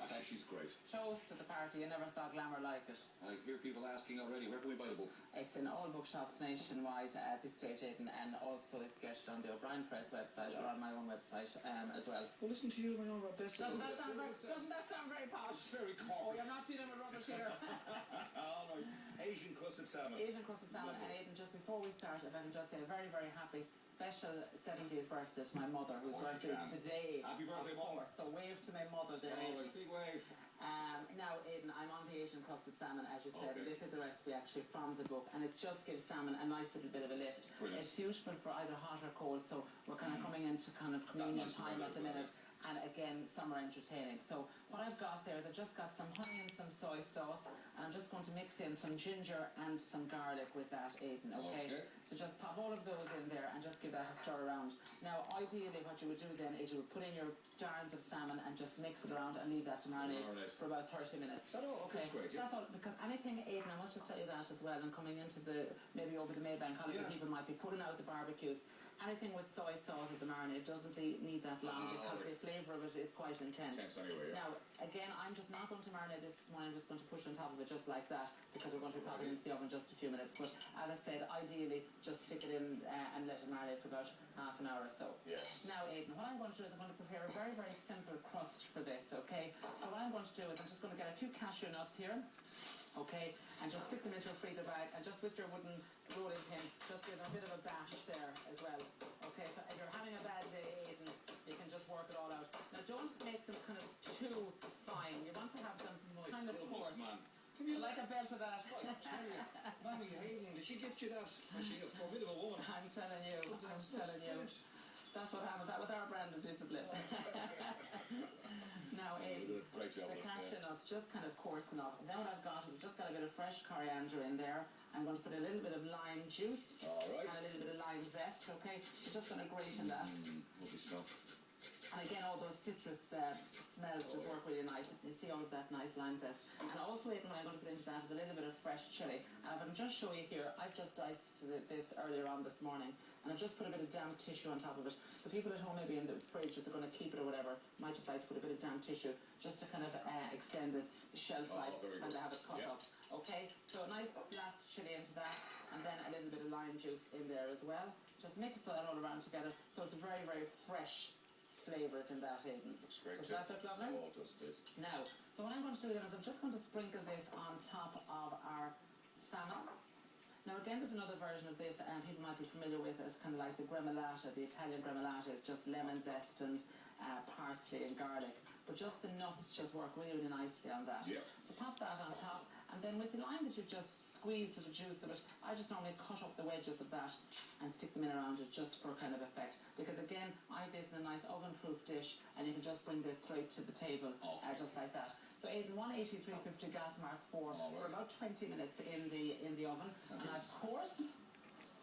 fantastic. She's great. Chose to the party. You never saw glamour like it. I hear people asking already, where can we buy the book? It's in all bookshops nationwide at this stage, Hayden, and also if you get it on the O'Brien Press website or on my own website as well. Well, listen to you, my own best. Doesn't that sound very posh? It's very corporate. Oh, you're not dealing with rubbish here. All right. Asian crusted salmon. Asian crusted salmon. And Aidan, just before we start, if I can just say a very, very happy special 70th birthday to my mother, whose birthday is today. Happy birthday, Mum. So wave to my mother there. All right, big wave. Now, Aidan, I'm on the Asian crusted salmon, as you said. Okay. This is a recipe actually from the book, and it just gives salmon a nice little bit of a lift. Brilliant. It's suitable for either hot or cold, so we're kind of coming into kind of communion time at the minute. And again, summer entertaining. So what I've got there is I've just got some honey and some soy sauce, and I'm just going to mix in some ginger and some garlic with that, Aidan, okay? So just pop all of those in there and just give that a stir around. Now, ideally what you would do then is you would put in your darns of salmon and just mix it around and leave that to marinate for about 30 minutes. Is that all? Okay, that's great, yeah. That's all, because anything, Aidan, I must just tell you that as well, and coming into the, maybe over the Maybank holiday, people might be putting out the barbecues. Anything with soy sauce as a marinade doesn't need that long because the flavour of it is quite intense. Anyway, Now, again, I'm just not going to marinate this morning. I'm just going to push on top of it just like that because we're going to be popping it into the oven just a few minutes. But as I said, ideally, just stick it in and let it marinate for about half an hour or so. Yes. Now, Aidan, what I'm going to do is I'm going to prepare a very, very simple crust for this, okay? So what I'm going to do is I'm just going to get a few cashew nuts here. Okay, and just stick them into a freezer bag, and just with your wooden rolling pin, just give them a bit of a bash there as well. Okay, so if you're having a bad day, Aidan, you can just work it all out. Now, don't make them kind of too fine. You want to have them kind of coarse. Man. Like a belt of that. Mammy, Hayden, did she gift you that? Was she a formidable woman? I'm telling you. That's what happened. That was our brand of discipline. Now, Aidan, the cashew nuts just kind of coarse enough. And then what I've got is I've just got a bit of fresh coriander in there. I'm going to put a little bit of lime juice and a little bit of lime zest, okay? We're just going to grate in that. Lovely stuff. And again, all those citrus smells just work really nice. You see all of that nice lime zest. And also, Aidan, what I'm going to put into that is a little bit of fresh chilli. And if I can just show you here, I've just diced this earlier on this morning. And I've just put a bit of damp tissue on top of it. So people at home, maybe in the fridge, if they're going to keep it or whatever, might just like to put a bit of damp tissue just to kind of extend its shelf life when they have it cut up. Okay, so a nice blast chilli into that, and then a little bit of lime juice in there as well. Just mix that all around together. So it's very, very fresh flavours in that, Aidan. Looks great. Does that look lovely? Oh, it does, it. Now, so what I'm going to do then is I'm just going to sprinkle this on top of our salmon. Now again, there's another version of this people might be familiar with as kind of like the gremolata. The Italian gremolata is just lemon zest and parsley and garlic. But just the nuts just work really, really nicely on that. Yeah. So pop that on top. And then with the lime that you've just squeezed with the juice of it, I just normally cut up the wedges of that and stick them in around it just for kind of effect. Because again, I have this in a nice oven-proof dish, and you can just bring this straight to the table, just like that. So Aidan, 180, 350 gas mark for about 20 minutes in the oven. And of course,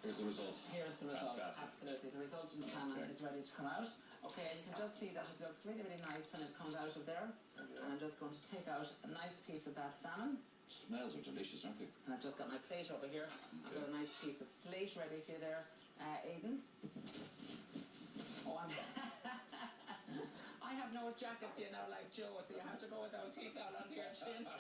here's the results. Here's the results. Fantastic. Absolutely. The resultant salmon is ready to come out. Okay, and you can just see that it looks really, really nice when it comes out of there. And I'm just going to take out a nice piece of that salmon. Smells are delicious, aren't they? And I've just got my plate over here. I've got a nice piece of slate ready for you there, Aidan. Oh, I have no jacket for you now like Joe, so you have to go without tea towel under your chin. I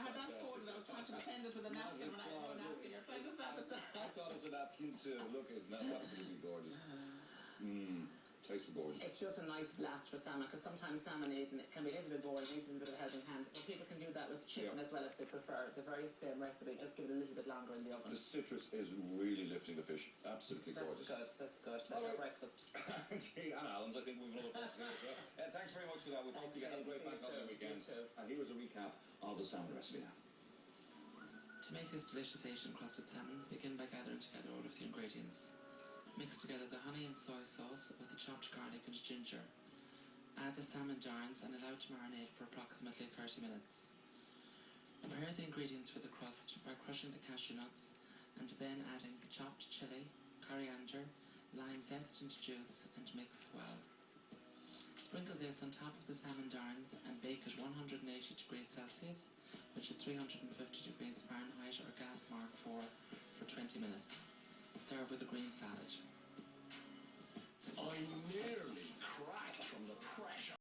had that folded. I was trying to pretend it was a napkin when I had no napkin. You're trying to sabotage. I thought it was a napkin too. Look, isn't that absolutely gorgeous? Tastes gorgeous. It's just a nice blast for salmon, because sometimes salmon, Aidan, it can be a little bit boring, needs a little bit of helping hand. But people can do that with chicken as well if they prefer. The very same recipe, just give it a little bit longer in the oven. The citrus is really lifting the fish. Absolutely gorgeous. That's good. That's your breakfast. Indeed, and Alan's. I think we've another person here as well. Thanks very much for that. We'll talk to you again. Have a great bank holiday weekend. And here is a recap of the salmon recipe now. To make this delicious Asian crusted salmon, begin by gathering together all of the ingredients. Mix together the honey and soy sauce with the chopped garlic and ginger. Add the salmon darns and allow to marinate for approximately 30 minutes. Prepare the ingredients for the crust by crushing the cashew nuts and then adding the chopped chilli, coriander, lime zest and juice, and mix well. Sprinkle this on top of the salmon darns and bake at 180 degrees Celsius, which is 350 degrees Fahrenheit or gas mark 4, for 20 minutes. Serve with a green salad. I nearly cracked from the pressure.